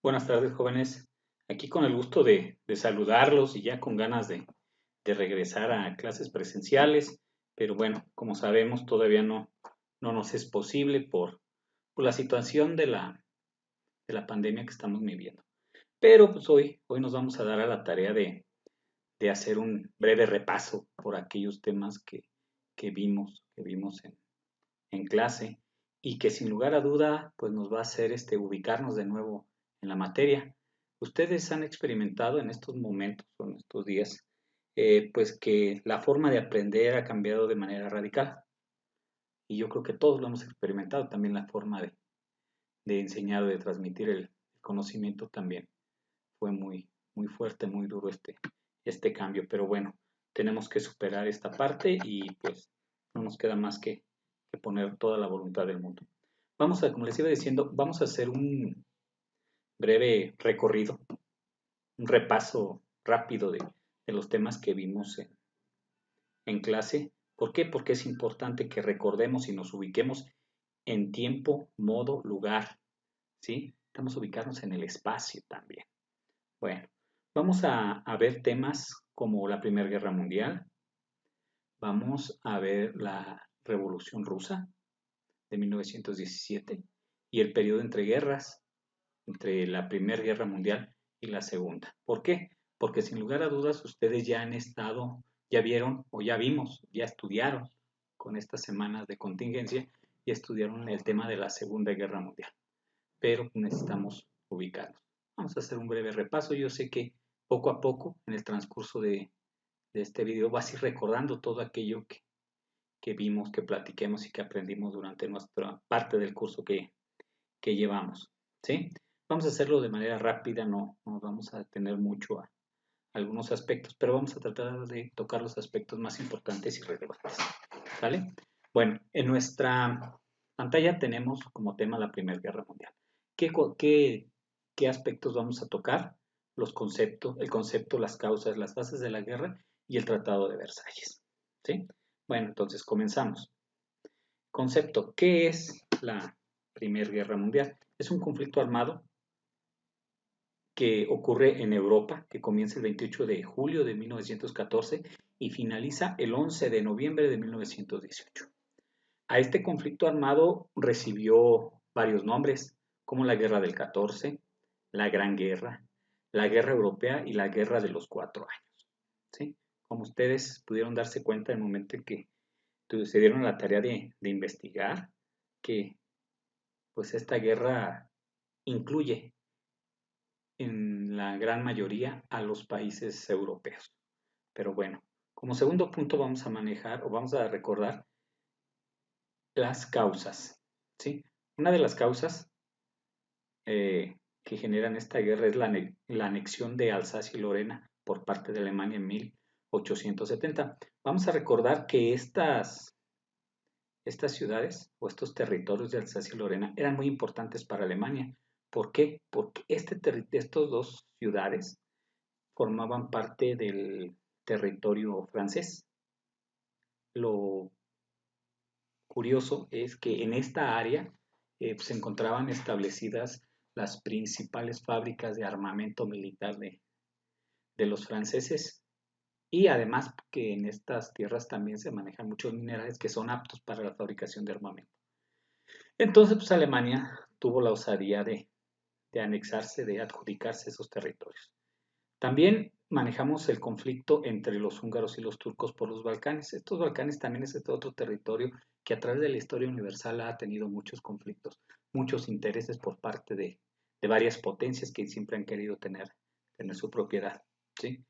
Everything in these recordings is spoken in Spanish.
Buenas tardes, jóvenes. Aquí con el gusto de saludarlos y ya con ganas de regresar a clases presenciales, pero bueno, como sabemos, todavía no nos es posible por la situación de la pandemia que estamos viviendo. Pero pues hoy nos vamos a dar a la tarea de hacer un breve repaso por aquellos temas que vimos en clase y que sin lugar a duda pues nos va a hacer ubicarnos de nuevo en la materia. Ustedes han experimentado en estos momentos o en estos días pues que la forma de aprender ha cambiado de manera radical y yo creo que todos lo hemos experimentado, también la forma de enseñar o de transmitir el conocimiento también fue muy fuerte, muy duro este cambio, pero bueno, tenemos que superar esta parte y pues no nos queda más que poner toda la voluntad del mundo. Como les iba diciendo, vamos a hacer un breve recorrido, un repaso rápido de los temas que vimos en clase. ¿Por qué? Porque es importante que recordemos y nos ubiquemos en tiempo, modo, lugar, ¿sí? Estamos ubicarnos en el espacio también. Bueno, vamos a ver temas como la Primera Guerra Mundial, vamos a ver la Revolución Rusa de 1917 y el periodo entre guerras, entre la Primera Guerra Mundial y la Segunda. ¿Por qué? Porque sin lugar a dudas ustedes ya han estado, ya vieron o ya vimos, ya estudiaron con estas semanas de contingencia y estudiaron el tema de la Segunda Guerra Mundial. Pero necesitamos ubicarnos. Vamos a hacer un breve repaso. Yo sé que poco a poco, en el transcurso de este video, vas a ir recordando todo aquello que vimos, que platiquemos y que aprendimos durante nuestra parte del curso que llevamos. ¿Sí? Vamos a hacerlo de manera rápida, no vamos a tener mucho a algunos aspectos, pero vamos a tratar de tocar los aspectos más importantes y relevantes. ¿Vale? Bueno, en nuestra pantalla tenemos como tema la Primera Guerra Mundial. ¿Qué, qué, qué aspectos vamos a tocar? Los conceptos, el concepto, las causas, las bases de la guerra y el Tratado de Versalles. ¿Sí? Bueno, entonces comenzamos. Concepto, ¿qué es la Primera Guerra Mundial? Es un conflicto armado que ocurre en Europa, que comienza el 28 de julio de 1914 y finaliza el 11 de noviembre de 1918. A este conflicto armado recibió varios nombres, como la Guerra del 14, la Gran Guerra, la Guerra Europea y la Guerra de los 4 años. ¿Sí? Como ustedes pudieron darse cuenta en el momento en que se dieron la tarea de investigar, que pues esta guerra incluye en la gran mayoría a los países europeos. Pero bueno, como segundo punto vamos a manejar o vamos a recordar las causas. ¿Sí? Una de las causas que generan esta guerra es la anexión de Alsacia y Lorena por parte de Alemania en 1870. Vamos a recordar que estas ciudades o estos territorios de Alsacia y Lorena eran muy importantes para Alemania. ¿Por qué? Porque estos dos ciudades formaban parte del territorio francés. Lo curioso es que en esta área se encontraban establecidas las principales fábricas de armamento militar de los franceses y además que en estas tierras también se manejan muchos minerales que son aptos para la fabricación de armamento. Entonces, pues Alemania tuvo la osadía de anexarse, de adjudicarse esos territorios. También manejamos el conflicto entre los húngaros y los turcos por los Balcanes. Estos Balcanes también es este otro territorio que a través de la historia universal ha tenido muchos conflictos, muchos intereses por parte de varias potencias que siempre han querido tener su propiedad. ¿Sí?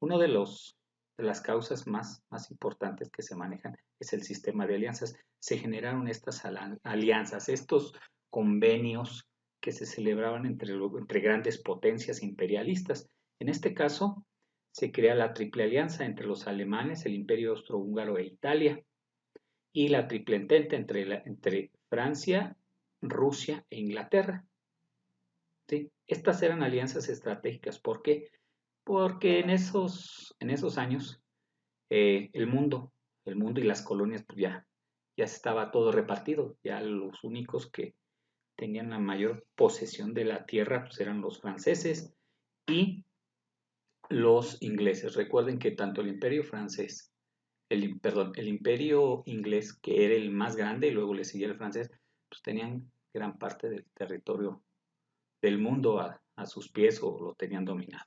Uno de las causas más importantes que se manejan es el sistema de alianzas. Se generaron estas alianzas, estos convenios que se celebraban entre grandes potencias imperialistas. En este caso, se crea la Triple Alianza entre los alemanes, el Imperio Austrohúngaro e Italia, y la Triple Entente entre Francia, Rusia e Inglaterra. ¿Sí? Estas eran alianzas estratégicas. ¿Por qué? Porque en esos años el mundo y las colonias pues ya estaba todo repartido. Ya los únicos que tenían la mayor posesión de la tierra, pues eran los franceses y los ingleses. Recuerden que tanto el imperio francés, perdón, el imperio inglés, que era el más grande, y luego le seguía el francés, pues tenían gran parte del territorio del mundo a sus pies o lo tenían dominado.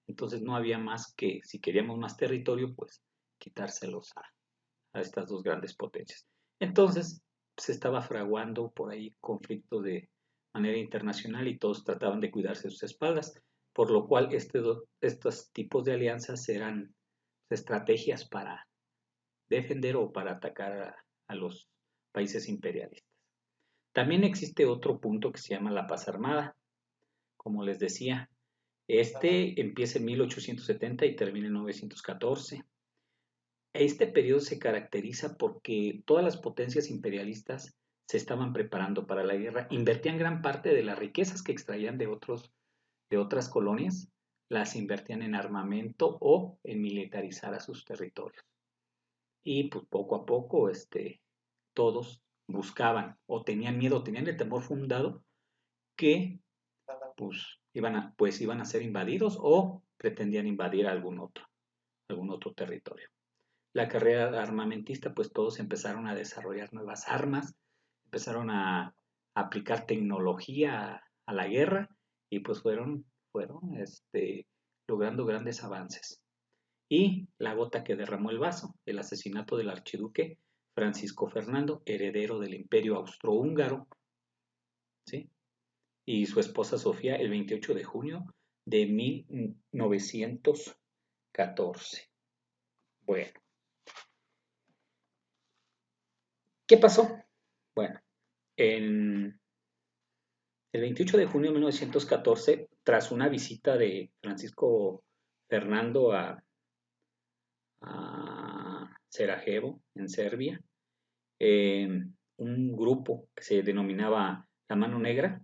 Entonces no había más que, si queríamos más territorio, pues quitárselos a estas dos grandes potencias. Entonces se estaba fraguando por ahí conflictos de manera internacional y todos trataban de cuidarse de sus espaldas, por lo cual estos tipos de alianzas eran estrategias para defender o para atacar a los países imperialistas. También existe otro punto que se llama la paz armada. Como les decía, este empieza en 1870 y termina en 1914. Este periodo se caracteriza porque todas las potencias imperialistas se estaban preparando para la guerra, invertían gran parte de las riquezas que extraían de otras colonias, las invertían en armamento o en militarizar a sus territorios. Y pues poco a poco todos buscaban o tenían miedo, tenían el temor fundado que pues iban a ser invadidos o pretendían invadir algún otro territorio. La carrera armamentista, pues todos empezaron a desarrollar nuevas armas, empezaron a aplicar tecnología a la guerra y pues fueron logrando grandes avances. Y la gota que derramó el vaso, el asesinato del archiduque Francisco Fernando, heredero del Imperio Austrohúngaro, ¿sí? Y su esposa Sofía el 28 de junio de 1914. Bueno, ¿qué pasó? Bueno, en el 28 de junio de 1914, tras una visita de Francisco Fernando a Sarajevo, en Serbia, eh, un grupo que se denominaba La Mano Negra,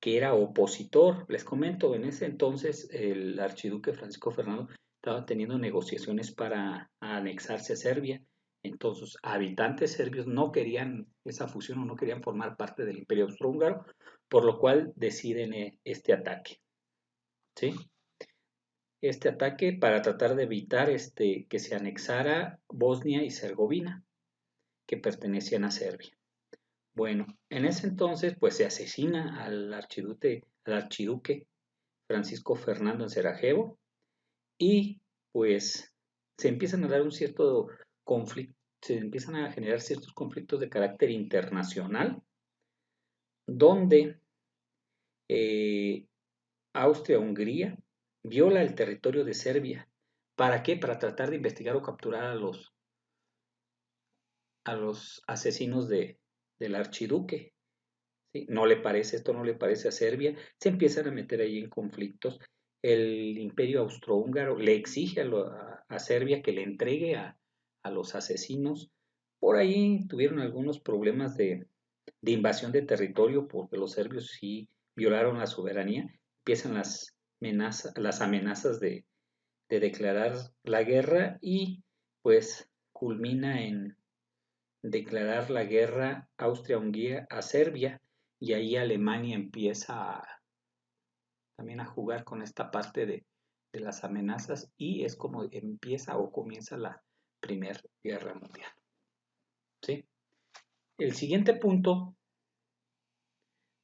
que era opositor. Les comento, en ese entonces el archiduque Francisco Fernando estaba teniendo negociaciones para anexarse a Serbia. Entonces, habitantes serbios no querían esa fusión o no querían formar parte del Imperio Austrohúngaro, por lo cual deciden este ataque. ¿Sí? Este ataque para tratar de evitar que se anexara Bosnia y Herzegovina, que pertenecían a Serbia. Bueno, en ese entonces pues se asesina al archiduque Francisco Fernando en Sarajevo y pues se empiezan a dar un cierto conflicto, se empiezan a generar ciertos conflictos de carácter internacional, donde Austria-Hungría viola el territorio de Serbia. ¿Para qué? Para tratar de investigar o capturar a los asesinos del archiduque. ¿Sí? No le parece, esto no le parece a Serbia, se empiezan a meter ahí en conflictos. El imperio austrohúngaro le exige a Serbia que le entregue a los asesinos. Por ahí tuvieron algunos problemas de invasión de territorio porque los serbios sí violaron la soberanía. Empiezan las amenazas de declarar la guerra y pues culmina en declarar la guerra Austria-Hungría a Serbia y ahí Alemania empieza también a jugar con esta parte de las amenazas y es como empieza o comienza la Primera Guerra Mundial. ¿Sí? El siguiente punto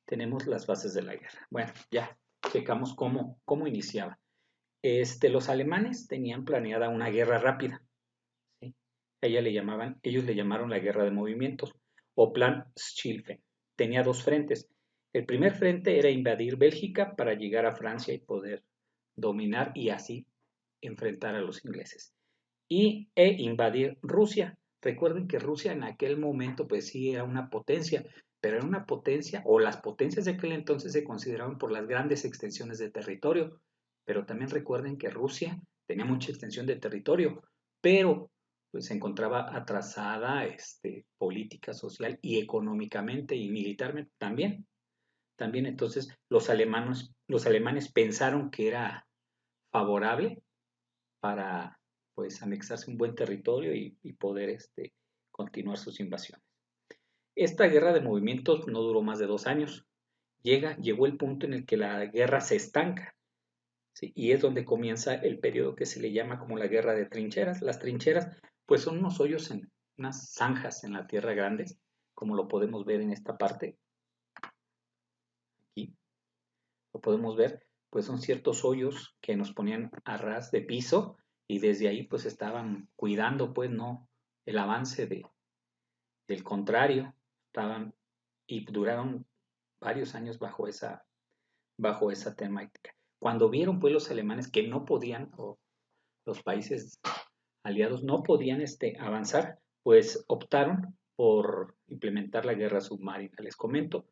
tenemos las bases de la guerra. Bueno, ya checamos cómo iniciaba. Los alemanes tenían planeada una guerra rápida. ¿Sí? Ellos le llamaron la guerra de movimientos o Plan Schlieffen. Tenía dos frentes. El primer frente era invadir Bélgica para llegar a Francia y poder dominar y así enfrentar a los ingleses. E invadir Rusia. Recuerden que Rusia en aquel momento pues sí era una potencia, pero era una potencia, o las potencias de aquel entonces se consideraban por las grandes extensiones de territorio, pero también recuerden que Rusia tenía mucha extensión de territorio, pero pues se encontraba atrasada política, social y económicamente y militarmente también. También entonces los alemanes pensaron que era favorable para pues anexarse un buen territorio y poder continuar sus invasiones. Esta guerra de movimientos no duró más de 2 años. Llegó el punto en el que la guerra se estanca, ¿sí? Y es donde comienza el periodo que se le llama como la guerra de trincheras. Las trincheras, pues son unos hoyos en unas zanjas en la tierra grandes, como lo podemos ver en esta parte. Aquí lo podemos ver, pues son ciertos hoyos que nos ponían a ras de piso y desde ahí pues estaban cuidando, pues no, el avance del contrario. Estaban y duraron varios años bajo esa temática. Cuando vieron pues los alemanes que no podían, o los países aliados no podían avanzar, pues optaron por implementar la guerra submarina. Les comento,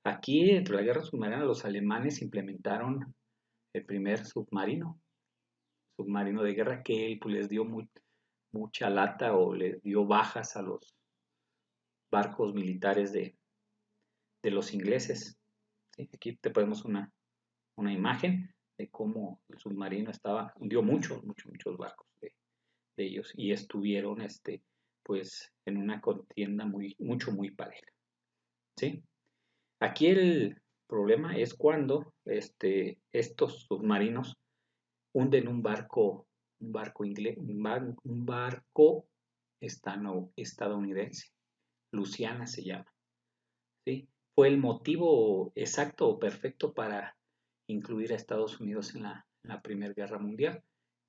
aquí entre la guerra submarina los alemanes implementaron el primer submarino de guerra que pues, les dio mucha lata o les dio bajas a los barcos militares de los ingleses. ¿Sí? Aquí te ponemos una imagen de cómo el submarino hundió muchos barcos de ellos y estuvieron pues en una contienda muy pareja. ¿Sí? Aquí el problema es cuando estos submarinos hunden un barco estadounidense, Luciana se llama. ¿Sí? Fue el motivo exacto o perfecto para incluir a Estados Unidos en la Primera Guerra Mundial,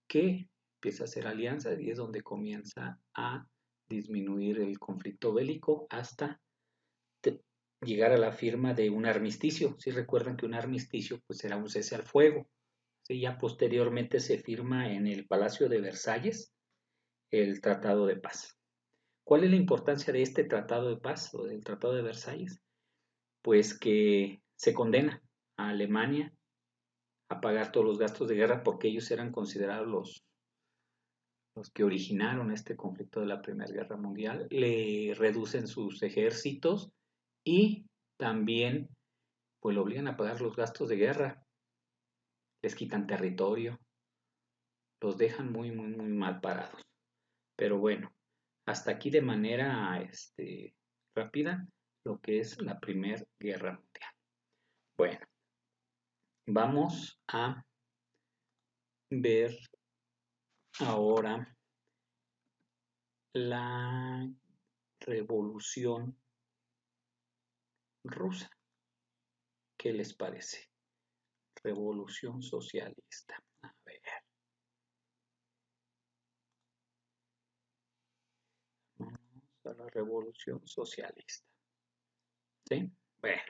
que empieza a hacer alianzas y es donde comienza a disminuir el conflicto bélico hasta llegar a la firma de un armisticio. Si recuerdan que un armisticio pues era un cese al fuego. ¿Sí? Ya posteriormente se firma en el Palacio de Versalles el Tratado de Paz. ¿Cuál es la importancia de este Tratado de Paz o del Tratado de Versalles? Pues que se condena a Alemania a pagar todos los gastos de guerra porque ellos eran considerados los que originaron este conflicto de la Primera Guerra Mundial. Le reducen sus ejércitos y también pues lo obligan a pagar los gastos de guerra, les quitan territorio, los dejan muy mal parados. Pero bueno, hasta aquí de manera rápida lo que es la Primera Guerra Mundial. Bueno, vamos a ver ahora la Revolución Rusa. ¿Qué les parece? Revolución socialista. A ver. Vamos a la Revolución Socialista. ¿Sí? Bueno,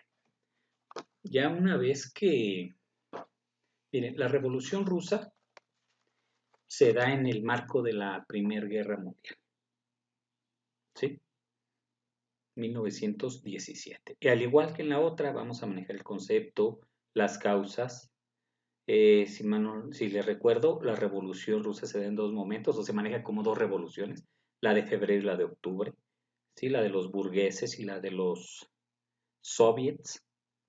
ya una vez que... Miren, la Revolución Rusa se da en el marco de la Primera Guerra Mundial. ¿Sí? 1917. Y al igual que en la otra, vamos a manejar el concepto, las causas. Si les recuerdo, la Revolución Rusa se da en dos momentos, o se maneja como dos revoluciones, la de febrero y la de octubre, ¿sí? La de los burgueses y la de los soviets.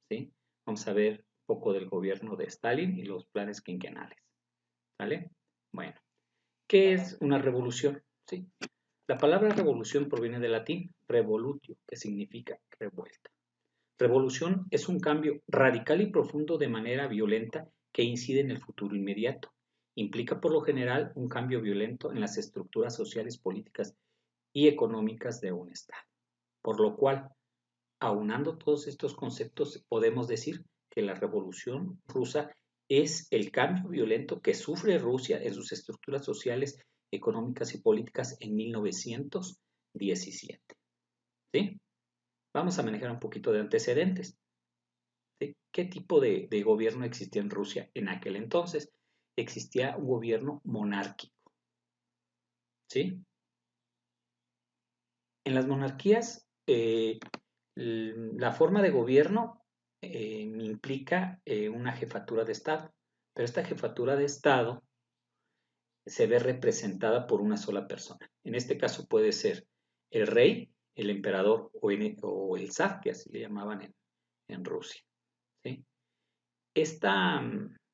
¿Sí? Vamos a ver un poco del gobierno de Stalin y los planes quinquenales. ¿Vale? Bueno, ¿qué es una revolución? ¿Sí? La palabra revolución proviene del latín revolutio, que significa revuelta. Revolución es un cambio radical y profundo de manera violenta que incide en el futuro inmediato. Implica por lo general un cambio violento en las estructuras sociales, políticas y económicas de un Estado. Por lo cual, aunando todos estos conceptos, podemos decir que la Revolución Rusa es el cambio violento que sufre Rusia en sus estructuras sociales, económicas y políticas en 1917. ¿Sí? Vamos a manejar un poquito de antecedentes. ¿Sí? ¿Qué tipo de gobierno existía en Rusia en aquel entonces? Existía un gobierno monárquico. ¿Sí? En las monarquías, la forma de gobierno implica una jefatura de Estado, pero esta jefatura de Estado se ve representada por una sola persona. En este caso puede ser el rey, el emperador o el zar, que así le llamaban en Rusia. ¿Sí? Esta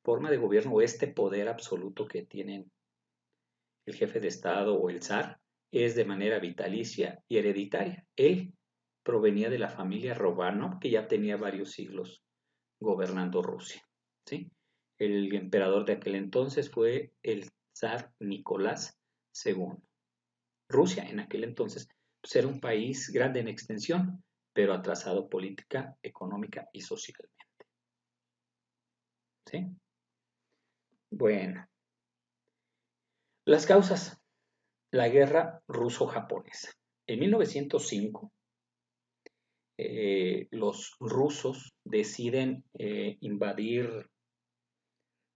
forma de gobierno o este poder absoluto que tienen el jefe de Estado o el zar es de manera vitalicia y hereditaria. Él provenía de la familia Romanov, que ya tenía varios siglos gobernando Rusia, ¿sí? El emperador de aquel entonces fue el zar Nicolás II. Rusia en aquel entonces pues, era un país grande en extensión, pero atrasado política, económica y socialmente, ¿sí? Bueno, las causas. La guerra ruso-japonesa. En 1905, los rusos deciden invadir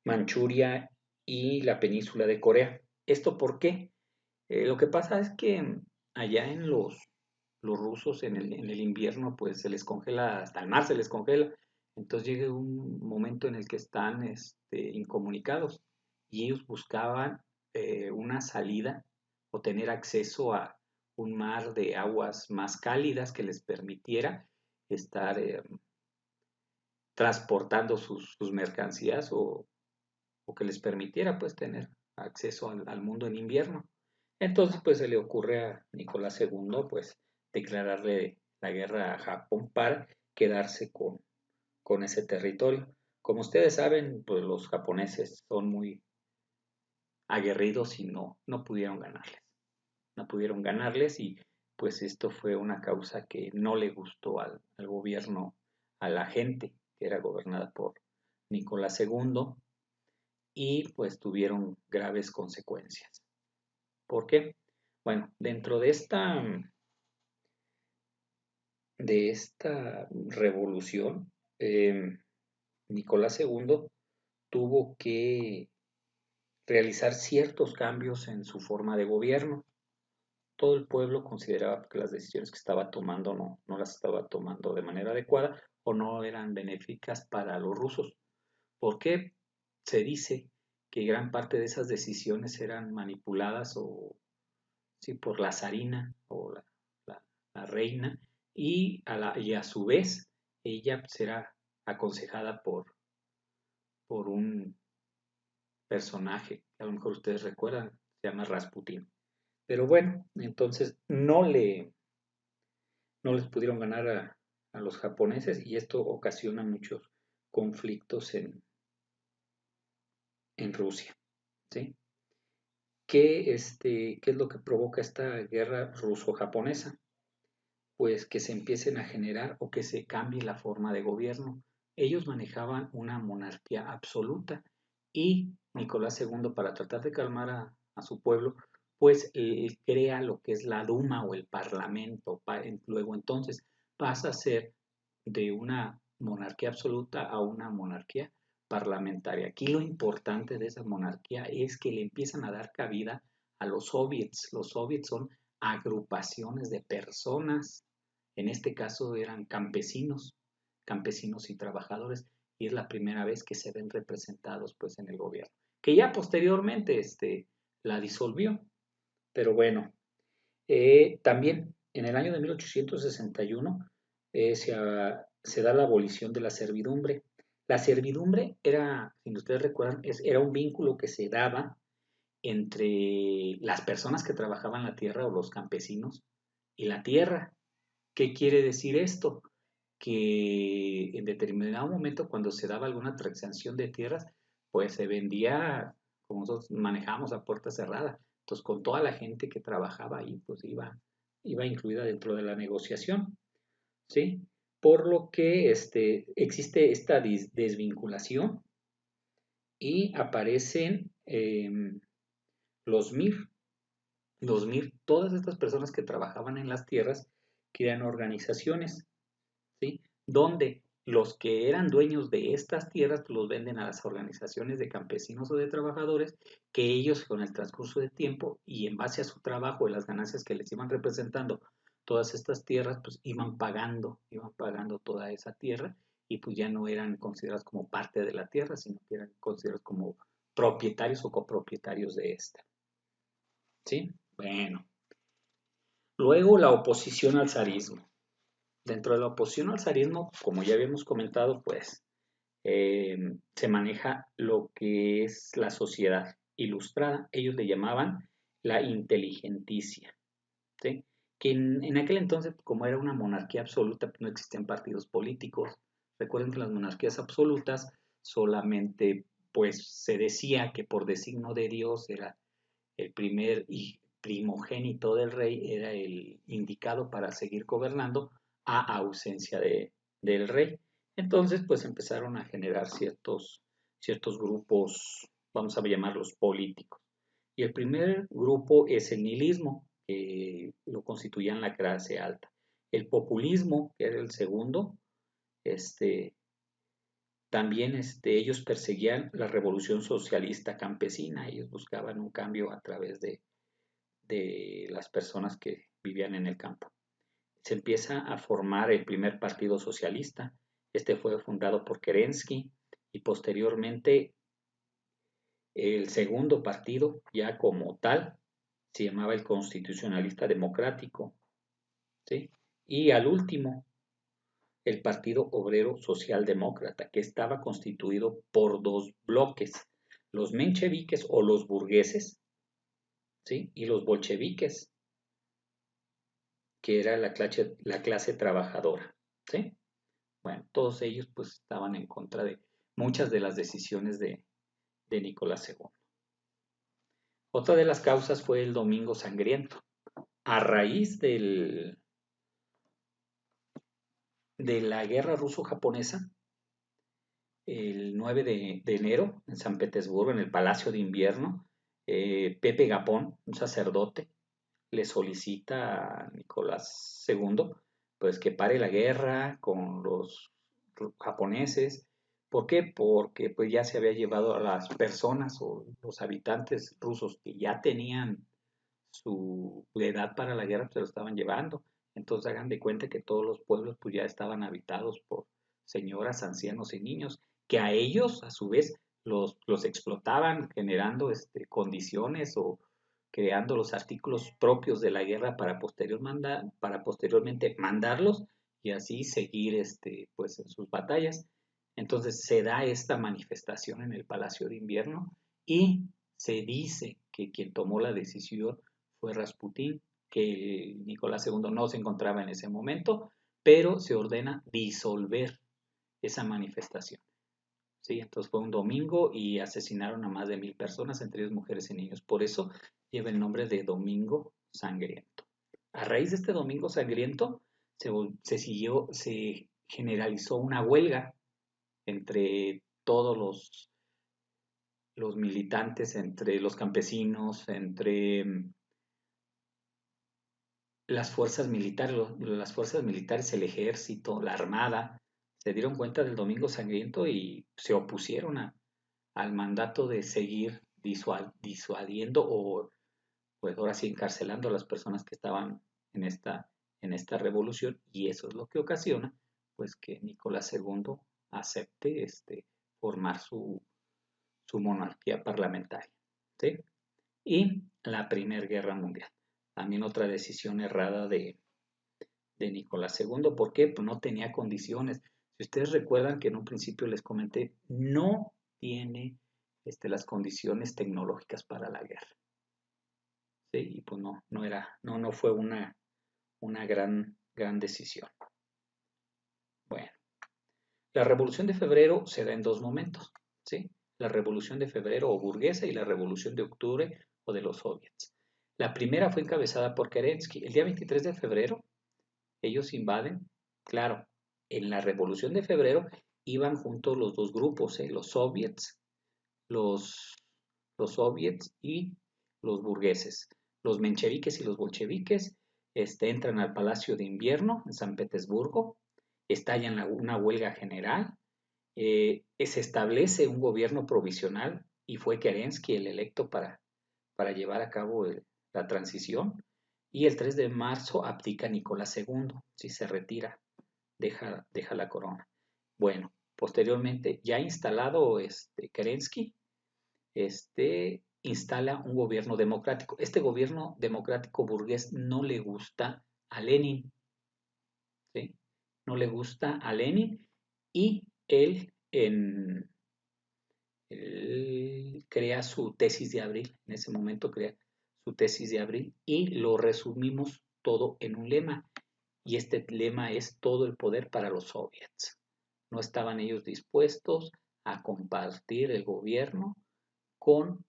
Manchuria y la península de Corea. ¿Esto por qué? Lo que pasa es que allá en los rusos en el invierno pues se les congela, hasta el mar se les congela, entonces llega un momento en el que están incomunicados y ellos buscaban una salida o tener acceso a un mar de aguas más cálidas que les permitiera estar transportando sus mercancías o que les permitiera pues tener acceso al mundo en invierno. Entonces pues se le ocurre a Nicolás II pues declararle la guerra a Japón para quedarse con ese territorio. Como ustedes saben, pues los japoneses son muy aguerridos y no pudieron ganarles. No pudieron ganarles y pues esto fue una causa que no le gustó al gobierno, a la gente que era gobernada por Nicolás II y pues tuvieron graves consecuencias. ¿Por qué? Bueno, dentro de esta revolución, Nicolás II tuvo que realizar ciertos cambios en su forma de gobierno. Todo el pueblo consideraba que las decisiones que estaba tomando no las estaba tomando de manera adecuada o no eran benéficas para los rusos. ¿Por qué? Se dice que gran parte de esas decisiones eran manipuladas o sí, por la zarina o la reina y a su vez ella será aconsejada por un personaje que a lo mejor ustedes recuerdan, se llama Rasputín. Pero bueno, entonces no les pudieron ganar a los japoneses y esto ocasiona muchos conflictos en Rusia, ¿sí? ¿Qué es lo que provoca esta guerra ruso-japonesa? Pues que se empiecen a generar o que se cambie la forma de gobierno. Ellos manejaban una monarquía absoluta y Nicolás II, para tratar de calmar a su pueblo, pues crea lo que es la Duma o el Parlamento. Luego entonces pasa a ser de una monarquía absoluta a una monarquía parlamentaria. Aquí lo importante de esa monarquía es que le empiezan a dar cabida a los soviets. Los soviets son agrupaciones de personas, en este caso eran campesinos y trabajadores, y es la primera vez que se ven representados pues en el gobierno, que ya posteriormente la disolvió. Pero bueno, también en el año de 1861 se da la abolición de la servidumbre. La servidumbre era, si ustedes recuerdan, era un vínculo que se daba entre las personas que trabajaban la tierra o los campesinos y la tierra. ¿Qué quiere decir esto? Que en determinado momento cuando se daba alguna transacción de tierras, pues se vendía, como nosotros manejamos a puerta cerrada. Entonces con toda la gente que trabajaba ahí, pues iba incluida dentro de la negociación, ¿sí? Por lo que existe esta desvinculación y aparecen los MIR. Los MIR, todas estas personas que trabajaban en las tierras, crean organizaciones, ¿sí? Donde los que eran dueños de estas tierras pues, los venden a las organizaciones de campesinos o de trabajadores, que ellos con el transcurso del tiempo y en base a su trabajo y las ganancias que les iban representando todas estas tierras, pues iban pagando toda esa tierra y pues ya no eran considerados como parte de la tierra, sino que eran considerados como propietarios o copropietarios de esta, ¿sí? Bueno, luego la oposición al zarismo. Dentro de la oposición al zarismo, como ya habíamos comentado, pues se maneja lo que es la sociedad ilustrada. Ellos le llamaban la inteligenticia, ¿sí? que en aquel entonces, como era una monarquía absoluta, pues no existían partidos políticos. Recuerden que en las monarquías absolutas solamente pues se decía que por designio de Dios era el primer y primogénito del rey, era el indicado para seguir gobernando a ausencia del rey. Entonces pues empezaron a generar ciertos grupos, vamos a llamarlos políticos. Y el primer grupo es el nihilismo, que lo constituían la clase alta. El populismo, que era el segundo, este, también ellos perseguían la revolución socialista campesina, ellos buscaban un cambio a través de las personas que vivían en el campo. Se empieza a formar el primer partido socialista, este fue fundado por Kerensky y posteriormente el segundo partido, ya como tal, se llamaba el Constitucionalista Democrático, ¿sí? Y al último, el Partido Obrero Socialdemócrata, que estaba constituido por dos bloques, los mencheviques o los burgueses, ¿sí? Y los bolcheviques, que era la clase trabajadora, ¿sí? Bueno, todos ellos pues estaban en contra de muchas de las decisiones de Nicolás II. Otra de las causas fue el Domingo Sangriento. A raíz de la guerra ruso-japonesa, el 9 de enero, en San Petersburgo, en el Palacio de Invierno, Pepe Gapón, un sacerdote, le solicita a Nicolás II pues que pare la guerra con los japoneses. ¿Por qué? Porque pues ya se había llevado a las personas o los habitantes rusos que ya tenían su edad para la guerra, se lo estaban llevando. Entonces hagan de cuenta que todos los pueblos pues ya estaban habitados por señoras, ancianos y niños, que a ellos a su vez los explotaban generando condiciones o creando los artículos propios de la guerra para posteriormente mandarlos y así seguir pues en sus batallas. Entonces se da esta manifestación en el Palacio de Invierno y se dice que quien tomó la decisión fue Rasputín, que Nicolás II no se encontraba en ese momento, pero se ordena disolver esa manifestación. ¿Sí? Entonces fue un domingo y asesinaron a más de 1000 personas, entre ellos mujeres y niños. Por eso lleva el nombre de Domingo Sangriento. A raíz de este Domingo Sangriento se generalizó una huelga entre todos los militantes, entre los campesinos, entre las fuerzas militares, el ejército, la armada, se dieron cuenta del Domingo Sangriento y se opusieron al mandato de seguir disuadiendo o pues ahora sí encarcelando a las personas que estaban en esta revolución y eso es lo que ocasiona pues que Nicolás II acepte formar su monarquía parlamentaria. ¿Sí? Y la Primera Guerra Mundial. También otra decisión errada de Nicolás II. ¿Por qué? Pues no tenía condiciones. Si ustedes recuerdan que en un principio les comenté, no tiene las condiciones tecnológicas para la guerra. ¿Sí? Y pues no fue una gran decisión. Bueno, la Revolución de Febrero se da en dos momentos. ¿Sí? La Revolución de Febrero o burguesa y la Revolución de Octubre o de los soviets. La primera fue encabezada por Kerensky. El día 23 de febrero ellos invaden, claro, en la Revolución de Febrero iban juntos los dos grupos, los, los soviets y los burgueses. Los mencheviques y los bolcheviques entran al Palacio de Invierno en San Petersburgo, estallan una huelga general, se establece un gobierno provisional y fue Kerensky el electo para llevar a cabo la transición. Y el 3 de marzo abdica Nicolás II, si se retira, deja la corona. Bueno, posteriormente, ya instalado Kerensky, instala un gobierno democrático. Este gobierno democrático burgués no le gusta a Lenin, ¿sí? No le gusta a Lenin y él crea su tesis de abril, en ese momento crea su tesis de abril y lo resumimos todo en un lema, y este lema es todo el poder para los soviets. No estaban ellos dispuestos a compartir el gobierno con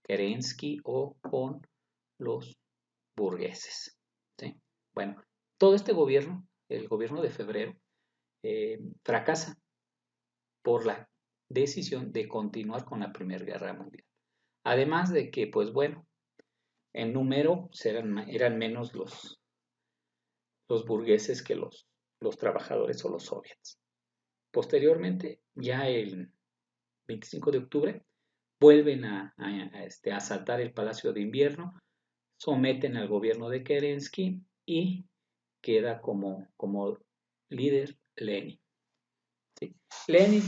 Kerensky o con los burgueses. ¿Sí? Bueno, todo este gobierno, el gobierno de febrero, fracasa por la decisión de continuar con la Primera Guerra Mundial. Además de que, pues bueno, en número eran menos los burgueses que los trabajadores o los soviets. Posteriormente, ya el 25 de octubre, vuelven a asaltar el Palacio de Invierno, someten al gobierno de Kerensky y queda como líder Lenin. ¿Sí? Lenin,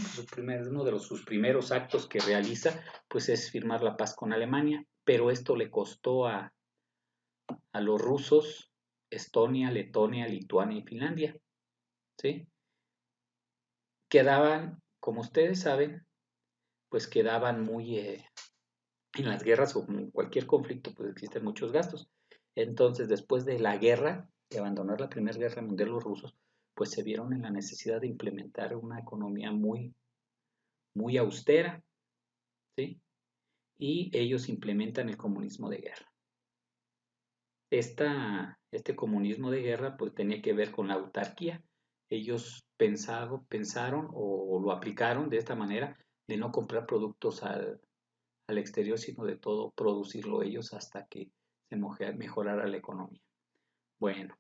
uno de sus primeros actos que realiza, pues es firmar la paz con Alemania, pero esto le costó a los rusos Estonia, Letonia, Lituania y Finlandia. ¿Sí? Quedaban, como ustedes saben, pues quedaban muy en las guerras o en cualquier conflicto, pues existen muchos gastos. Entonces, después de la guerra, de abandonar la Primera Guerra Mundial, los rusos, pues se vieron en la necesidad de implementar una economía muy, muy austera, ¿sí? Y ellos implementan el comunismo de guerra. Este comunismo de guerra pues tenía que ver con la autarquía. Ellos pensaron o lo aplicaron de esta manera de no comprar productos al exterior, sino de todo producirlo ellos hasta que se mejorara la economía. Bueno,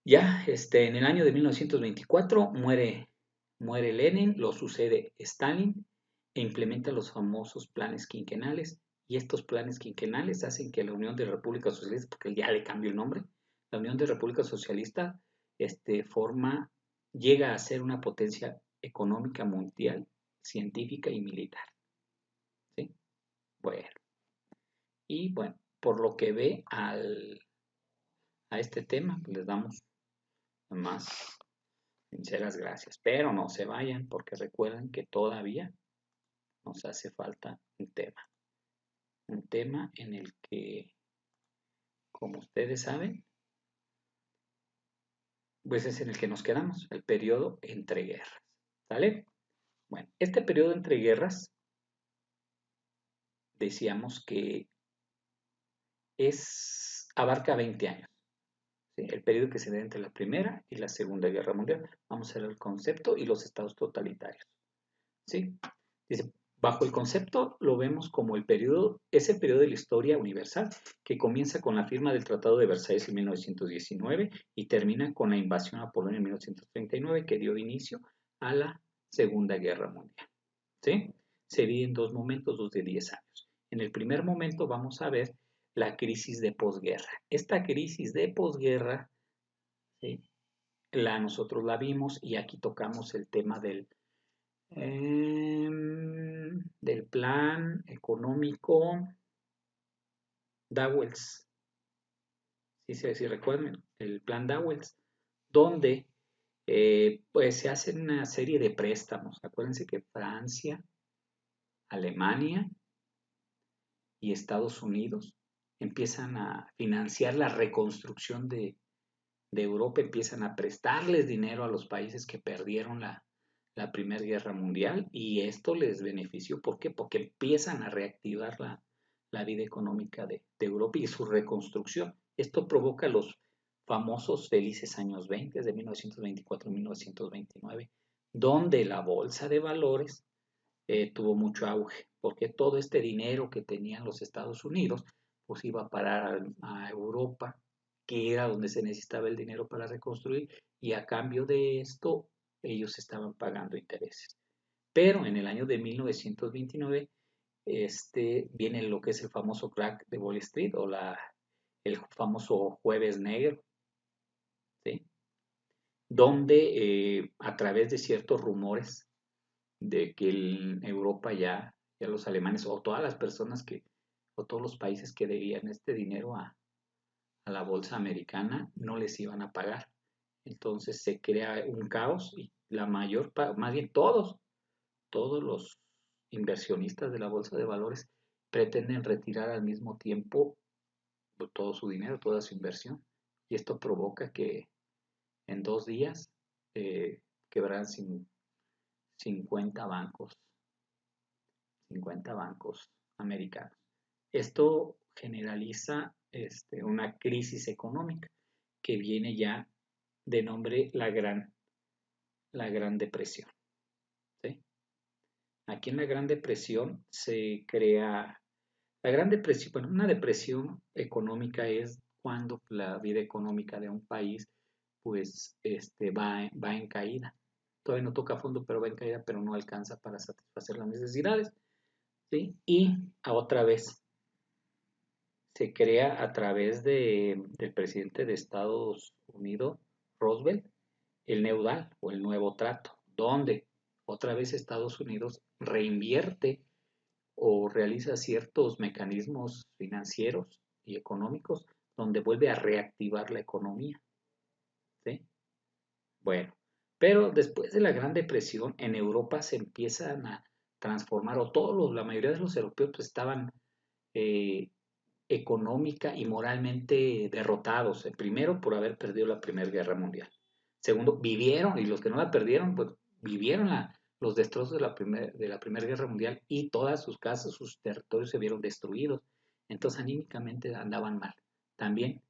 ya en el año de 1924 muere Lenin, lo sucede Stalin e implementa los famosos planes quinquenales. Y estos planes quinquenales hacen que la Unión de Repúblicas Socialistas, porque ya le cambió el nombre, la Unión de Repúblicas Socialistas llega a ser una potencia económica mundial, científica y militar. ¿Sí? Bueno, y bueno, por lo que ve a este tema, pues les damos más sinceras gracias. Pero no se vayan porque recuerden que todavía nos hace falta un tema. Un tema en el que, como ustedes saben, pues es en el que nos quedamos, el periodo entre guerras. ¿Sale? Bueno, este periodo entre guerras decíamos que abarca 20 años. ¿Sí? El periodo que se da entre la Primera y la Segunda Guerra Mundial. Vamos a ver el concepto y los estados totalitarios. ¿Sí? Dice, bajo el concepto lo vemos como ese periodo de la historia universal que comienza con la firma del Tratado de Versalles en 1919 y termina con la invasión a Polonia en 1939 que dio inicio a la Segunda Guerra Mundial. ¿Sí? Se divide en dos momentos, dos de 10 años. En el primer momento vamos a ver la crisis de posguerra. Esta crisis de posguerra, ¿sí? Nosotros la vimos y aquí tocamos el tema del plan económico Dawes. Si recuerdan, el plan Dawes, donde pues se hacen una serie de préstamos. Acuérdense que Francia, Alemania y Estados Unidos empiezan a financiar la reconstrucción de Europa, empiezan a prestarles dinero a los países que perdieron la Primera Guerra Mundial y esto les benefició. ¿Por qué? Porque empiezan a reactivar la vida económica de Europa y su reconstrucción. Esto provoca los famosos felices años 20 de 1924 a 1929, donde la bolsa de valores tuvo mucho auge, porque todo este dinero que tenían los Estados Unidos, pues iba a parar a Europa, que era donde se necesitaba el dinero para reconstruir, y a cambio de esto ellos estaban pagando intereses. Pero en el año de 1929 viene lo que es el famoso crack de Wall Street o el famoso jueves negro, ¿sí? Donde a través de ciertos rumores de que en Europa ya los alemanes o todas las personas o todos los países que debían este dinero a la bolsa americana no les iban a pagar. Entonces se crea un caos y más bien todos los inversionistas de la bolsa de valores pretenden retirar al mismo tiempo todo su dinero, toda su inversión. Y esto provoca que en 2 días quebraran 50 bancos, 50 bancos americanos. Esto generaliza una crisis económica que viene ya de nombre la Gran Depresión. ¿Sí? Aquí en la Gran Depresión se crea, la Gran Depresión, bueno, una depresión económica es cuando la vida económica de un país pues va en caída. Todavía no toca fondo, pero va en caída, pero no alcanza para satisfacer las necesidades. ¿Sí? Y otra vez se crea a través del presidente de Estados Unidos, Roosevelt, el Neudal o el Nuevo Trato, donde otra vez Estados Unidos reinvierte o realiza ciertos mecanismos financieros y económicos donde vuelve a reactivar la economía. ¿Sí? Bueno, pero después de la Gran Depresión en Europa se empiezan a transformar, o la mayoría de los europeos pues, estaban eh, económica y moralmente derrotados. Primero, por haber perdido la Primera Guerra Mundial. Segundo, vivieron, y los que no la perdieron, pues vivieron los destrozos de la Primera Guerra Mundial y todas sus casas, sus territorios se vieron destruidos. Entonces, anímicamente andaban mal. También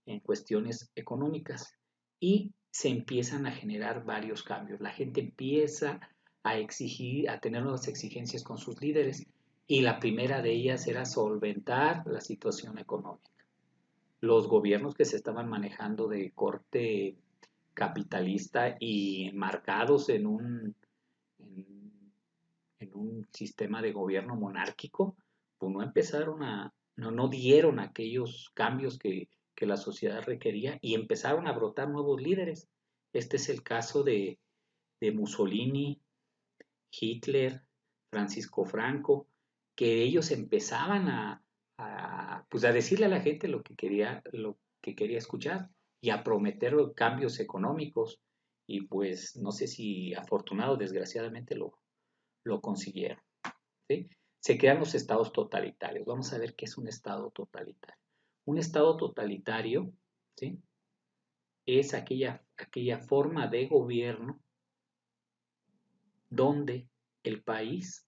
en cuestiones económicas. Y se empiezan a generar varios cambios. La gente empieza a exigir, a tener nuevas exigencias con sus líderes y la primera de ellas era solventar la situación económica. Los gobiernos que se estaban manejando de corte capitalista y marcados en un sistema de gobierno monárquico, pues no dieron aquellos cambios que la sociedad requería y empezaron a brotar nuevos líderes. Este es el caso de Mussolini, Hitler, Francisco Franco, que ellos empezaban pues a decirle a la gente lo que quería escuchar y a prometer cambios económicos. Y pues no sé si afortunado o desgraciadamente lo consiguieron. ¿Sí? Se crean los estados totalitarios. Vamos a ver qué es un estado totalitario. Un estado totalitario, ¿sí?, es aquella forma de gobierno donde el país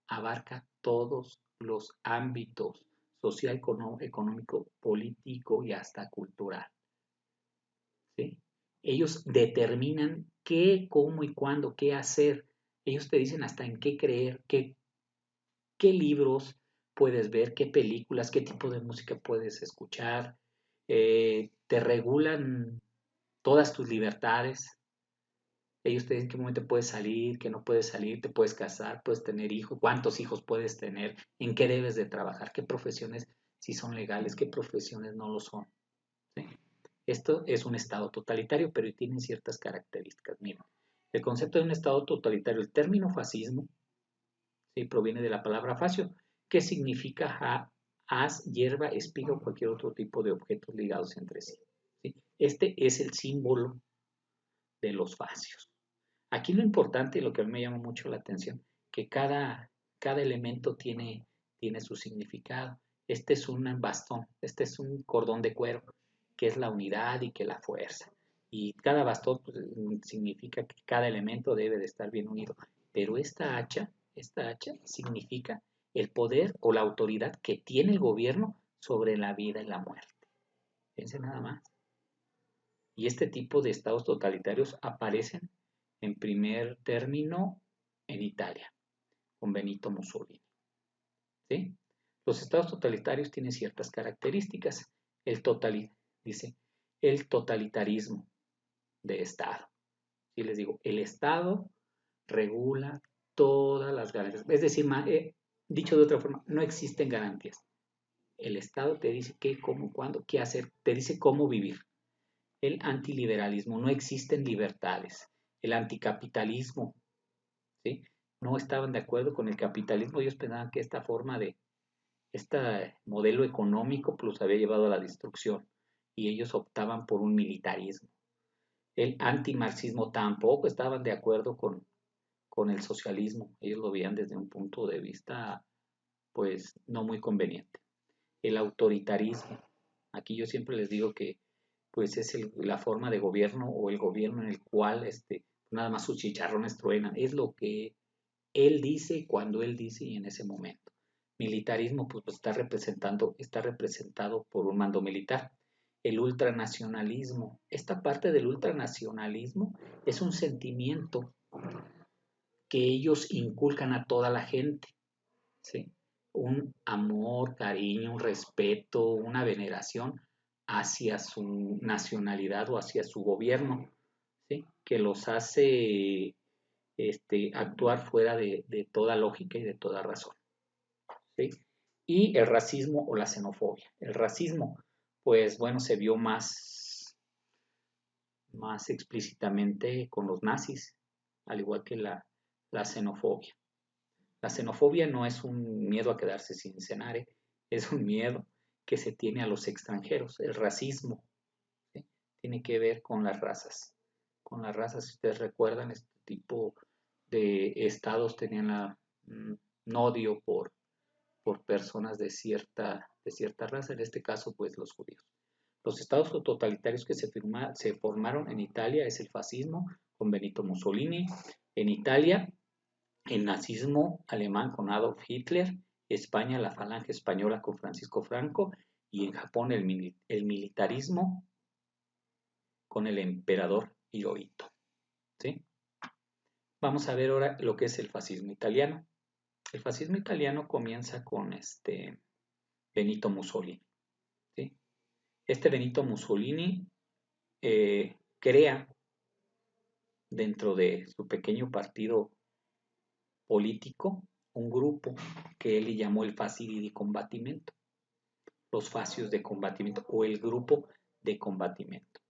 abarca todos los ámbitos social, económico, político y hasta cultural. ¿Sí? Ellos determinan qué, cómo y cuándo, qué hacer. Ellos te dicen hasta en qué creer, qué libros puedes ver, qué películas, qué tipo de música puedes escuchar. Te regulan todas tus libertades. Ellos te dicen en qué momento puedes salir, qué no puedes salir, te puedes casar, puedes tener hijos, cuántos hijos puedes tener, en qué debes de trabajar, qué profesiones sí son legales, qué profesiones no lo son. ¿Sí? Esto es un estado totalitario, pero tiene ciertas características. Mira, el concepto de un estado totalitario, el término fascismo, ¿sí?, proviene de la palabra fascio, que significa haz, hierba, espiga o cualquier otro tipo de objetos ligados entre sí. ¿Sí? Este es el símbolo de los fascios. Aquí lo importante y lo que a mí me llama mucho la atención, que cada elemento tiene su significado. Este es un bastón, este es un cordón de cuero, que es la unidad y que la fuerza. Y cada bastón pues, significa que cada elemento debe de estar bien unido. Pero esta hacha significa el poder o la autoridad que tiene el gobierno sobre la vida y la muerte. Fíjense nada más. Y este tipo de estados totalitarios aparecen en primer término en Italia, con Benito Mussolini. ¿Sí? Los estados totalitarios tienen ciertas características. Dice, el totalitarismo de Estado. Y les digo, el Estado regula todas las garantías. Es decir, dicho de otra forma, no existen garantías. El Estado te dice qué, cómo, cuándo, qué hacer, te dice cómo vivir. El antiliberalismo, no existen libertades. El anticapitalismo, ¿sí?, no estaban de acuerdo con el capitalismo. Ellos pensaban que este modelo económico pues, los había llevado a la destrucción y ellos optaban por un militarismo. El antimarxismo tampoco estaban de acuerdo con el socialismo. Ellos lo veían desde un punto de vista pues no muy conveniente. el autoritarismo. Aquí yo siempre les digo que pues es la forma de gobierno o el gobierno en el cual nada más sus chicharrones truenan. Es lo que él dice cuando él dice y en ese momento. Militarismo pues está representado por un mando militar. El ultranacionalismo. Esta parte del ultranacionalismo es un sentimiento que ellos inculcan a toda la gente, ¿sí? Un amor, cariño, un respeto, una veneración hacia su nacionalidad o hacia su gobierno, ¿sí? Que los hace actuar fuera de toda lógica y de toda razón, ¿sí? Y el racismo o la xenofobia. El racismo, pues bueno, se vio más explícitamente con los nazis, al igual que la xenofobia. La xenofobia no es un miedo a quedarse sin cenar, es un miedo que se tiene a los extranjeros. El racismo, ¿sí? Tiene que ver con las razas. Con las razas, si ustedes recuerdan, este tipo de estados tenían un odio por personas de cierta raza, en este caso, pues los judíos. Los estados totalitarios que se formaron en Italia es el fascismo con Benito Mussolini. En Italia, el nazismo alemán con Adolf Hitler, España, la falange española con Francisco Franco, y en Japón el militarismo con el emperador Hirohito, ¿sí? Vamos a ver ahora lo que es el fascismo italiano. El fascismo italiano comienza con Benito Mussolini, ¿sí? Este Benito Mussolini crea dentro de su pequeño partido político un grupo que él le llamó el Fascidi di Combattimento, los fascios de combatimiento o el grupo de combatimiento.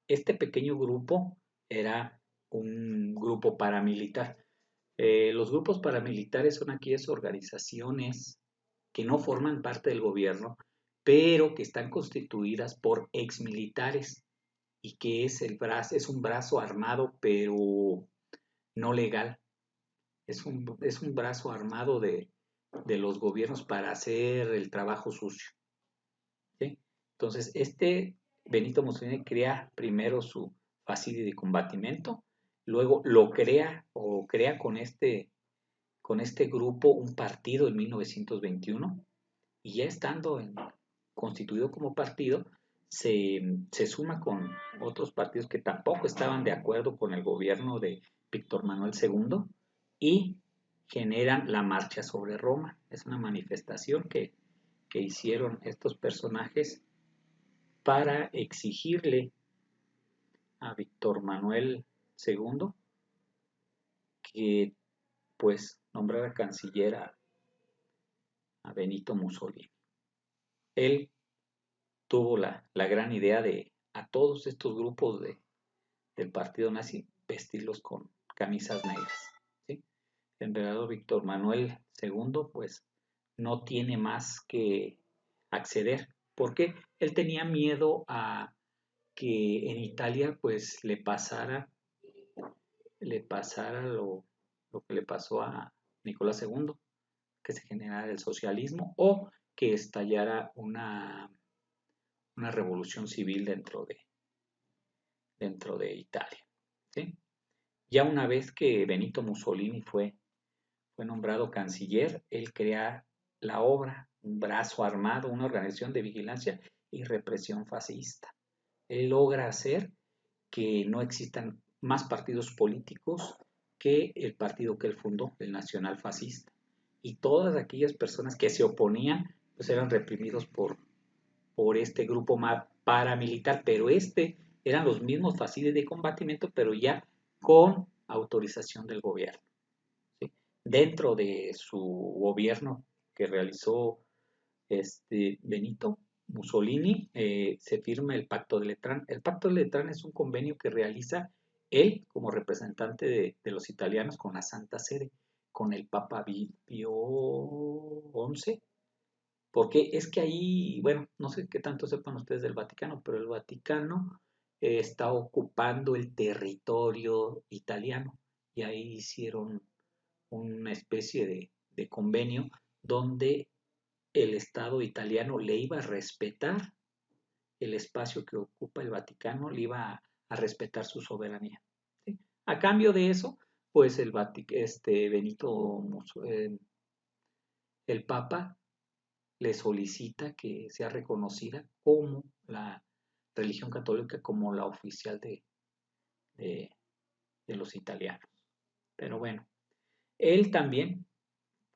Este pequeño grupo era un grupo paramilitar. Los grupos paramilitares son aquellas organizaciones que no forman parte del gobierno, pero que están constituidas por exmilitares y que es un brazo armado, pero no legal. Es un brazo armado de los gobiernos para hacer el trabajo sucio, ¿sí? Entonces, Benito Mussolini crea primero su facility de combatimiento, luego lo crea con este grupo un partido en 1921 y ya estando constituido como partido, se suma con otros partidos que tampoco estaban de acuerdo con el gobierno de Víctor Manuel II y generan la Marcha sobre Roma. Es una manifestación que hicieron estos personajes para exigirle a Víctor Manuel II que pues nombrara canciller a Benito Mussolini. Él tuvo la gran idea de a todos estos grupos del partido nazi vestirlos con camisas negras, ¿sí? El emperador Víctor Manuel II pues no tiene más que acceder porque él tenía miedo a que en Italia pues le pasara lo que le pasó a Nicolás II, que se generara el socialismo o que estallara una revolución civil dentro de Italia, ¿sí? Ya una vez que Benito Mussolini fue nombrado canciller, él crea la obra, un brazo armado, una organización de vigilancia y represión fascista. Él logra hacer que no existan más partidos políticos que el partido que él fundó, el Nacional Fascista. Y todas aquellas personas que se oponían, pues eran reprimidos por este grupo paramilitar, pero eran los mismos fascistas de combatimiento, pero ya con autorización del gobierno, ¿sí? Dentro de su gobierno que realizó Benito Mussolini, se firma el Pacto de Letrán. El Pacto de Letrán es un convenio que realiza él como representante de los italianos con la Santa Sede, con el Papa Pío XI, porque es que ahí, bueno, no sé qué tanto sepan ustedes del Vaticano, pero el Vaticano está ocupando el territorio italiano y ahí hicieron una especie de convenio donde el Estado italiano le iba a respetar el espacio que ocupa el Vaticano, le iba a respetar su soberanía. ¿Sí? A cambio de eso, pues Benito, el Papa, le solicita que sea reconocida como la religión católica, como la oficial de, de los italianos. Pero bueno, él también,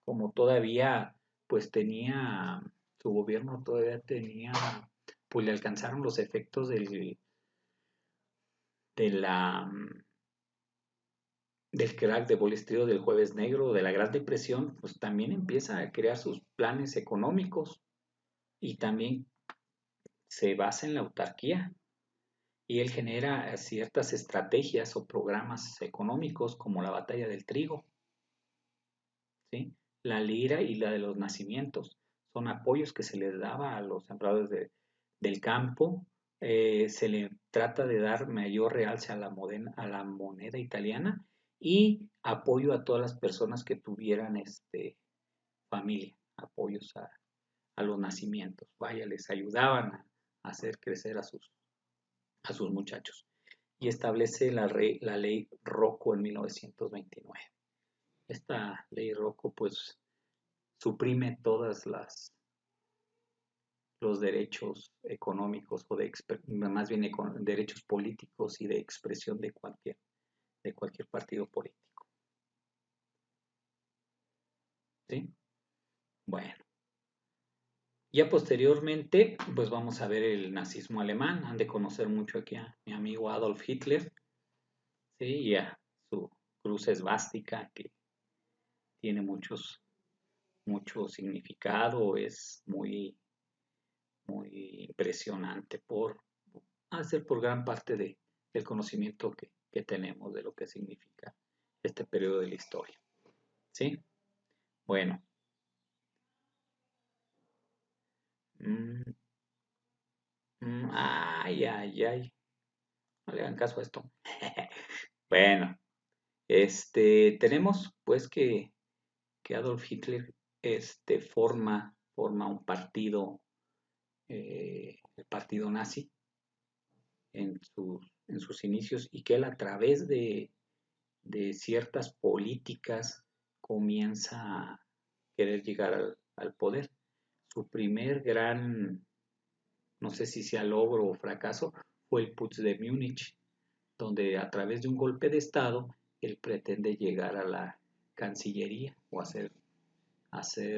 como todavía, pues tenía, su gobierno todavía tenía, pues le alcanzaron los efectos de la, del crack de Wall Street, del Jueves Negro, de la Gran Depresión, pues también empieza a crear sus planes económicos y también se basa en la autarquía y él genera ciertas estrategias o programas económicos como la batalla del trigo, ¿sí? La lira y la de los nacimientos. Son apoyos que se les daba a los sembradores del campo. Se le trata de dar mayor realce a la moneda italiana y apoyo a todas las personas que tuvieran familia, apoyos a los nacimientos. Vaya, les ayudaban a hacer crecer a sus muchachos. Y establece la ley Rocco en 1929. Esta ley Rocco pues suprime todas los derechos económicos o más bien derechos políticos y de expresión de cualquier partido político. ¿Sí? Bueno, ya posteriormente, pues vamos a ver el nazismo alemán. Han de conocer mucho aquí a mi amigo Adolf Hitler, ¿sí? Y a su cruz esvástica que tiene mucho significado, es muy impresionante hacer por gran parte del conocimiento que tenemos de lo que significa este periodo de la historia. ¿Sí? Bueno. Mm, ay, ay, ay. No le hagan caso a esto. Bueno, tenemos pues que Adolf Hitler forma un partido, el partido nazi en sus inicios y que él a través de ciertas políticas comienza a querer llegar al poder. Su primer gran, no sé si sea logro o fracaso, fue el Putsch de Múnich, donde a través de un golpe de Estado él pretende llegar a la Cancillería o a ser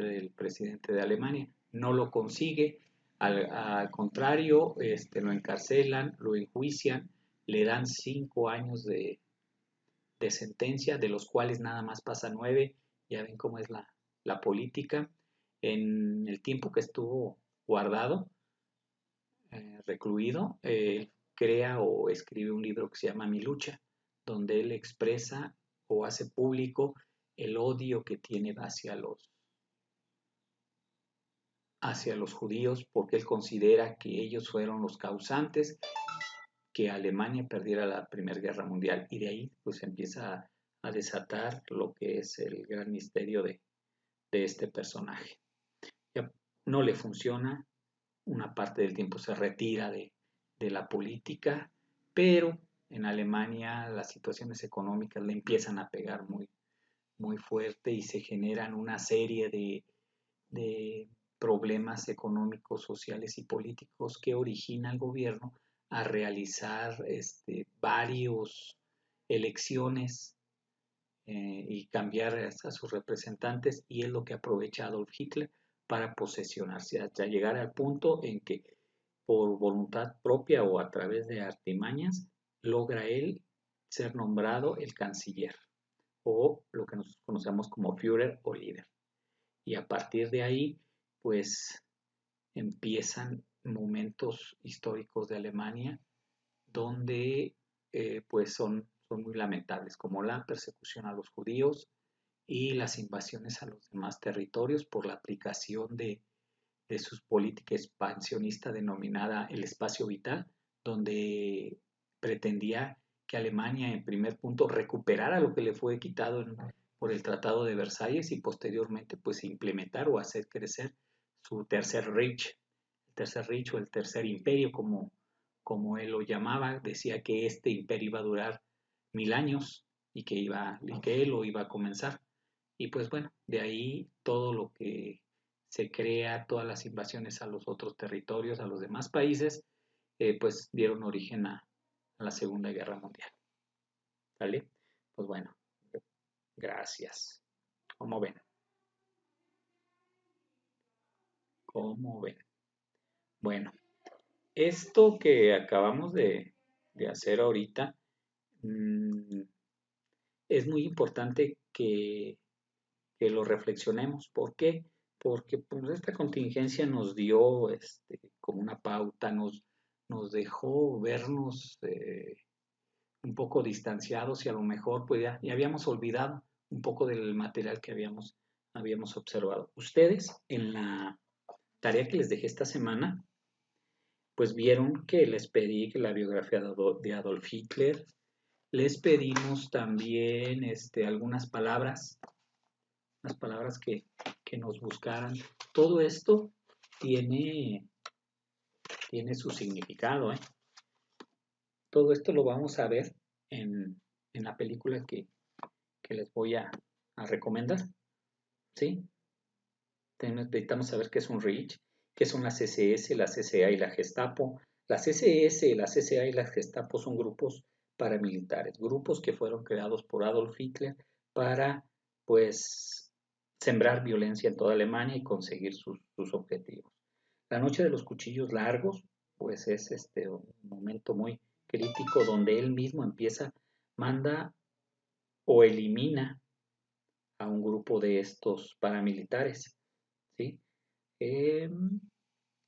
el presidente de Alemania. No lo consigue, al contrario, lo encarcelan, lo enjuician, le dan 5 años de sentencia, de los cuales nada más pasa 9. Ya ven cómo es la política. En el tiempo que estuvo guardado, recluido, crea o escribe un libro que se llama Mi lucha, donde él expresa o hace público el odio que tiene hacia los judíos, porque él considera que ellos fueron los causantes que Alemania perdiera la Primera Guerra Mundial. Y de ahí pues empieza a desatar lo que es el gran misterio de este personaje. Ya no le funciona, una parte del tiempo se retira de la política, pero en Alemania las situaciones económicas le empiezan a pegar muy fuerte y se generan una serie de problemas económicos, sociales y políticos que origina al gobierno a realizar varios elecciones y cambiar a sus representantes, y es lo que aprovecha Adolf Hitler para posesionarse hasta llegar al punto en que por voluntad propia o a través de artimañas logra él ser nombrado el canciller o lo que nosotros conocemos como Führer o líder. Y a partir de ahí, pues empiezan momentos históricos de Alemania donde pues son muy lamentables, como la persecución a los judíos y las invasiones a los demás territorios por la aplicación de su política expansionista denominada el espacio vital, donde pretendía que Alemania en primer punto recuperara lo que le fue quitado por el Tratado de Versalles y posteriormente pues implementar o hacer crecer su tercer Reich, el tercer Reich o el tercer imperio, como él lo llamaba. Decía que este imperio iba a durar 1000 años y que él lo iba a comenzar. Y pues bueno, de ahí todo lo que se crea, todas las invasiones a los otros territorios, a los demás países, pues dieron origen a la Segunda Guerra Mundial. ¿Vale? Pues bueno, gracias. ¿Cómo ven? ¿Cómo ven? Bueno, esto que acabamos de hacer ahorita, mmm, es muy importante que lo reflexionemos. ¿Por qué? Porque pues, esta contingencia nos dio como una pauta, nos dejó vernos un poco distanciados y a lo mejor pues ya habíamos olvidado un poco del material que habíamos observado. Ustedes en la tarea que les dejé esta semana, pues vieron que les pedí que la biografía de Adolf Hitler, les pedimos también algunas palabras, las palabras que nos buscaran. Todo esto tiene, tiene su significado, ¿eh? Todo esto lo vamos a ver en la película que les voy a recomendar, ¿sí? Necesitamos saber qué es un Reich, qué son las SS, la CCA y la Gestapo. Las SS, la CCA y la Gestapo son grupos paramilitares, grupos que fueron creados por Adolf Hitler para, pues, sembrar violencia en toda Alemania y conseguir sus objetivos. La noche de los cuchillos largos, pues es un momento muy crítico donde él mismo empieza, manda o elimina a un grupo de estos paramilitares, ¿sí? Eh,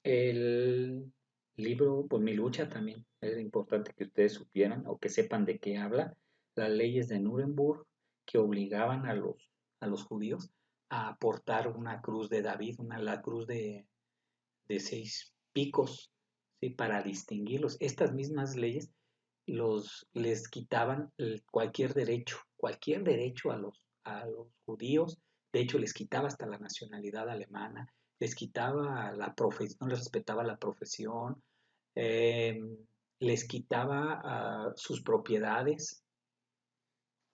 el libro, pues Mi lucha también, es importante que ustedes supieran o que sepan de qué habla, las leyes de Nuremberg que obligaban a los judíos a portar una cruz de David, la cruz de 6 picos, ¿sí? Para distinguirlos. Estas mismas leyes les quitaban cualquier derecho a los judíos. De hecho, les quitaba hasta la nacionalidad alemana, les quitaba la profesión, no les respetaba la profesión, eh, les quitaba sus propiedades.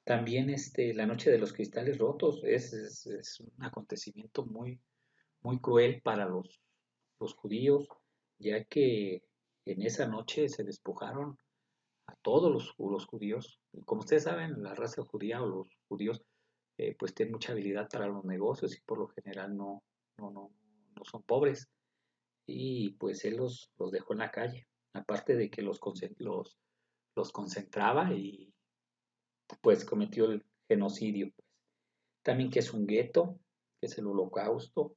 También la noche de los cristales rotos es un acontecimiento muy cruel para los judíos, ya que en esa noche se despojaron a todos los judíos. Como ustedes saben, la raza judía o los judíos pues tienen mucha habilidad para los negocios y por lo general no, no, no son pobres. Y pues él los dejó en la calle. Aparte de que los concentraba y pues cometió el genocidio. Pues. También que es un gueto, que es el holocausto.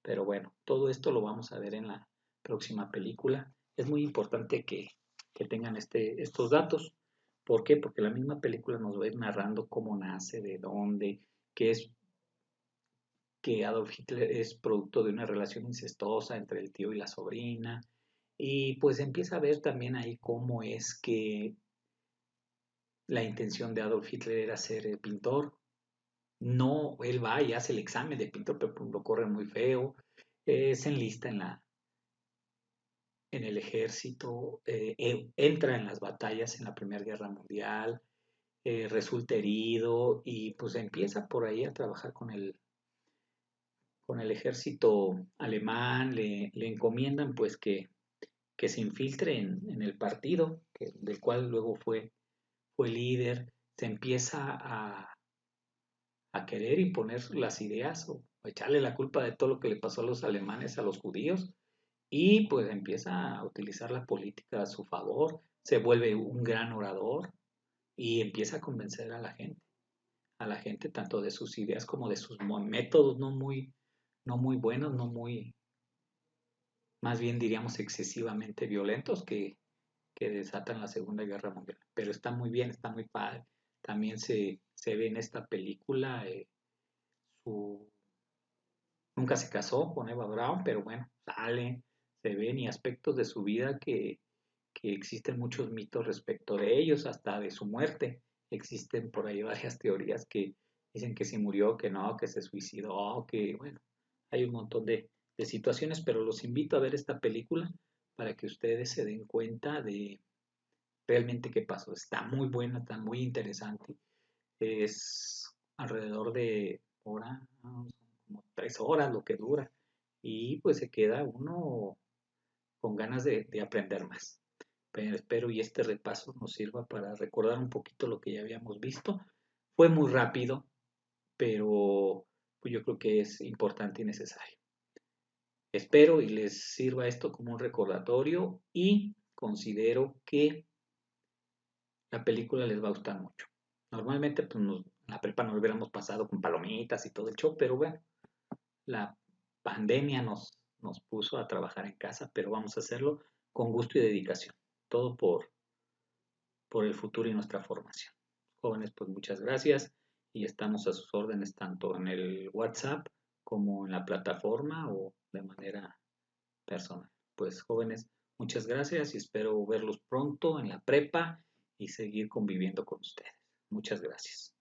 Pero bueno, todo esto lo vamos a ver en la próxima película. Es muy importante que tengan estos datos. ¿Por qué? Porque la misma película nos va a ir narrando cómo nace, de dónde, que Adolf Hitler es producto de una relación incestuosa entre el tío y la sobrina. Y pues empieza a ver también ahí cómo es que la intención de Adolf Hitler era ser pintor. No, él va y hace el examen de pintor, pero pues, lo corre muy feo. Se enlista en el ejército, entra en las batallas en la Primera Guerra Mundial, resulta herido y pues empieza por ahí a trabajar con el ejército alemán, le encomiendan pues que se infiltre en el partido, del cual luego fue líder, se empieza a querer imponer las ideas o echarle la culpa de todo lo que le pasó a los alemanes, a los judíos, y pues empieza a utilizar la política a su favor, se vuelve un gran orador y empieza a convencer a la gente tanto de sus ideas como de sus métodos no muy buenos, más bien diríamos excesivamente violentos que desatan la Segunda Guerra Mundial. Pero está muy bien, está muy padre. También se ve en esta película su... Nunca se casó con Eva Braun, pero bueno, sale, se ven y aspectos de su vida que existen muchos mitos respecto de ellos, hasta de su muerte. Existen por ahí varias teorías que dicen que se murió, que no, que se suicidó, que bueno, hay un montón de situaciones, pero los invito a ver esta película para que ustedes se den cuenta de realmente qué pasó. Está muy buena, está muy interesante. Es alrededor de hora, como 3 horas lo que dura. Y pues se queda uno con ganas de aprender más. Pero espero y este repaso nos sirva para recordar un poquito lo que ya habíamos visto. Fue muy rápido, pero pues yo creo que es importante y necesario. Espero y les sirva esto como un recordatorio y considero que la película les va a gustar mucho. Normalmente pues en la prepa nos hubiéramos pasado con palomitas y todo el show, pero bueno, la pandemia nos puso a trabajar en casa, pero vamos a hacerlo con gusto y dedicación. Todo por el futuro y nuestra formación. Jóvenes, pues muchas gracias y estamos a sus órdenes tanto en el WhatsApp como en la plataforma o de manera personal. Pues jóvenes, muchas gracias y espero verlos pronto en la prepa y seguir conviviendo con ustedes. Muchas gracias.